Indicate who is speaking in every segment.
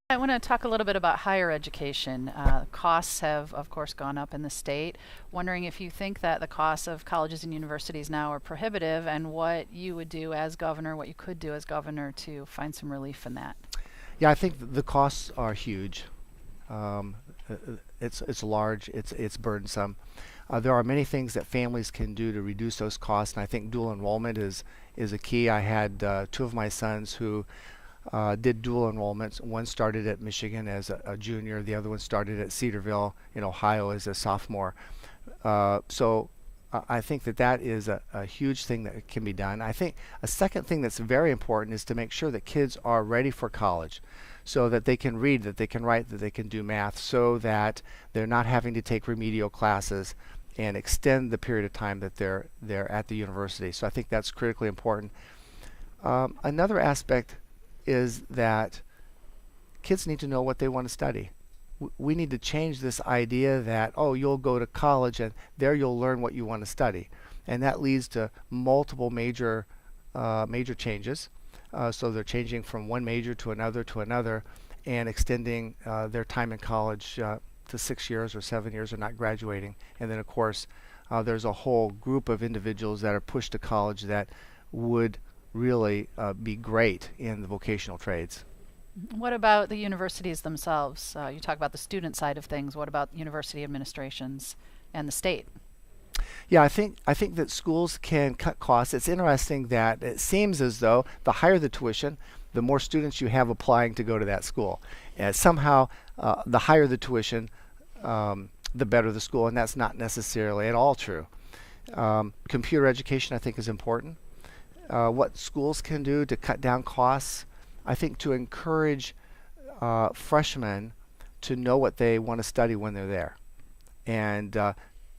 Speaker 1: I want to talk a little bit about higher education. Costs have, of course, gone up in the state. Wondering if you think that the costs of colleges and universities now are prohibitive, and what you would do as governor, what you could do as governor to find some relief in that.
Speaker 2: Yeah, I think the costs are huge. Um, it's large. It's burdensome. There are many things that families can do to reduce those costs, and I think dual enrollment is a key. I had two of my sons who did dual enrollments. One started at Michigan as a junior. The other one started at Cedarville in Ohio as a sophomore. I think that is a huge thing that can be done. I think a second thing that's very important is to make sure that kids are ready for college, so that they can read, that they can write, that they can do math, so that they're not having to take remedial classes and extend the period of time that they're at the university. So I think that's critically important. Another aspect is that kids need to know what they want to study. We need to change this idea that, oh, you'll go to college and there you'll learn what you want to study. And that leads to multiple major changes. So they're changing from one major to another, and extending their time in college to 6 years or 7 years, or not graduating. And then, of course, there's a whole group of individuals that are pushed to college that would really be great in the vocational trades.
Speaker 1: What about the universities themselves? You talk about the student side of things. What about university administrations and the state?
Speaker 2: Yeah, I think that schools can cut costs. It's interesting that it seems as though the higher the tuition, the more students you have applying to go to that school. And somehow, the higher the tuition, the better the school, and that's not necessarily at all true. Computer education, I think, is important. What schools can do to cut down costs, I think, to encourage freshmen to know what they want to study when they're there, and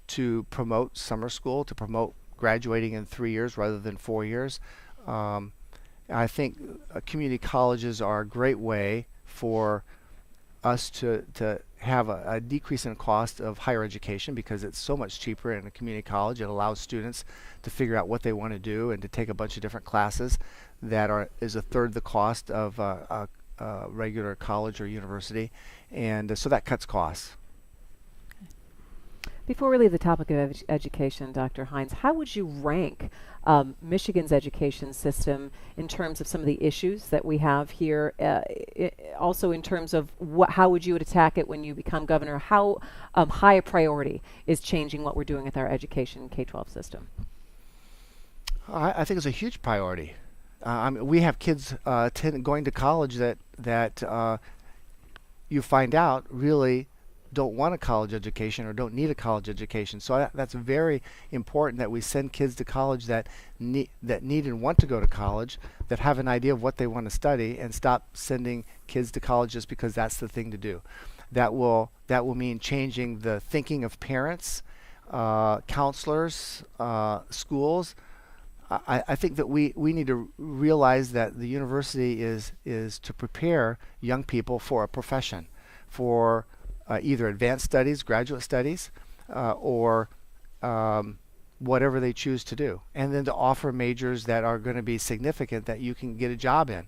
Speaker 2: to promote summer school, to promote graduating in 3 years rather than 4 years. I think community colleges are a great way for us to have a decrease in cost of higher education, because it's so much cheaper in a community college. It allows students to figure out what they want to do and to take a bunch of different classes that is a third the cost of a regular college or university, and so that cuts costs.
Speaker 3: Before we leave the topic of education, Dr. Hines, how would you rank Michigan's education system in terms of some of the issues that we have here? Also, in terms of how would you attack it when you become governor? How high a priority is changing what we're doing with our education K-12 system?
Speaker 2: I think it's a huge priority. We have kids going to college that you find out really don't want a college education or don't need a college education. So that's very important that we send kids to college that need and want to go to college, that have an idea of what they want to study, and stop sending kids to college just because that's the thing to do. That will mean changing the thinking of parents, counselors, schools. I think that we need to realize that the university is to prepare young people for a profession, for either advanced studies, graduate studies, or whatever they choose to do, and then to offer majors that are going to be significant that you can get a job in.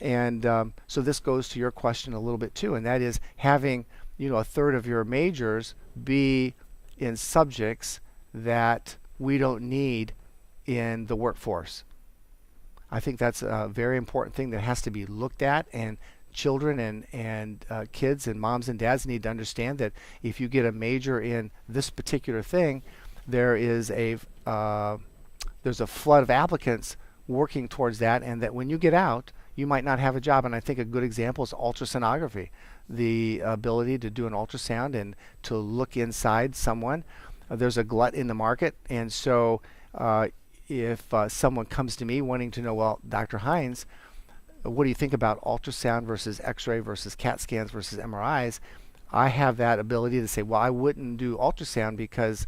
Speaker 2: And so this goes to your question a little bit too, and that is having a third of your majors be in subjects that we don't need in the workforce. I think that's a very important thing that has to be looked at, and children and kids and moms and dads need to understand that if you get a major in this particular thing, there's a flood of applicants working towards that, and that when you get out, you might not have a job. And I think a good example is ultrasonography, the ability to do an ultrasound and to look inside someone. There's a glut in the market, and so if someone comes to me wanting to know, well, Dr. Hines, what do you think about ultrasound versus x-ray versus CAT scans versus MRIs? I have that ability to say, well, I wouldn't do ultrasound because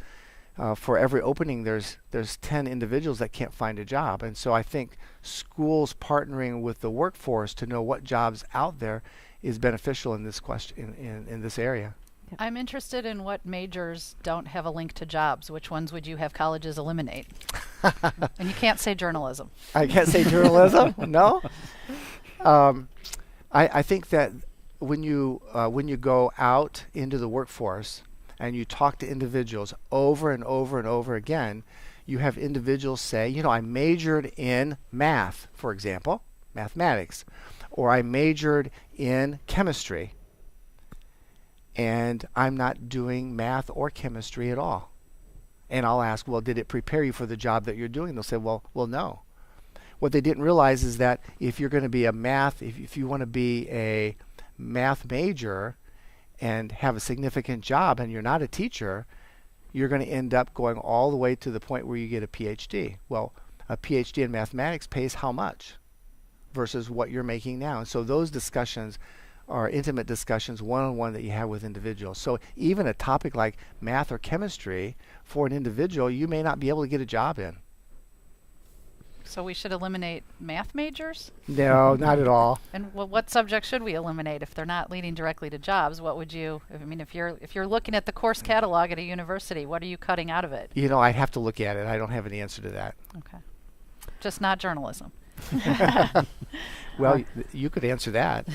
Speaker 2: for every opening there's 10 individuals that can't find a job. And so I think schools partnering with the workforce to know what jobs out there is beneficial in this question, in this area.
Speaker 1: I'm interested in what majors don't have a link to jobs. Which ones would you have colleges eliminate? And you can't say journalism.
Speaker 2: I can't say journalism? No? I think that when you go out into the workforce and you talk to individuals over and over and over again, you have individuals say, you know, I majored in math, for example, mathematics, or I majored in chemistry, and I'm not doing math or chemistry at all. And I'll ask, well, did it prepare you for the job that you're doing? They'll say, well, no. What they didn't realize is that if you're going to be if you want to be a math major and have a significant job and you're not a teacher, you're going to end up going all the way to the point where you get a PhD. Well, a PhD in mathematics pays how much versus what you're making now? And so those discussions are intimate discussions, one-on-one, that you have with individuals. So even a topic like math or chemistry, for an individual, you may not be able to get a job in.
Speaker 1: So we should eliminate math majors?
Speaker 2: No, not at all.
Speaker 1: And what subjects should we eliminate if they're not leading directly to jobs? What would you? I mean, if you're looking at the course catalog at a university, what are you cutting out of it?
Speaker 2: You know, I'd have to look at it. I don't have an answer to that.
Speaker 1: Okay, just not journalism.
Speaker 2: Well, you could answer that.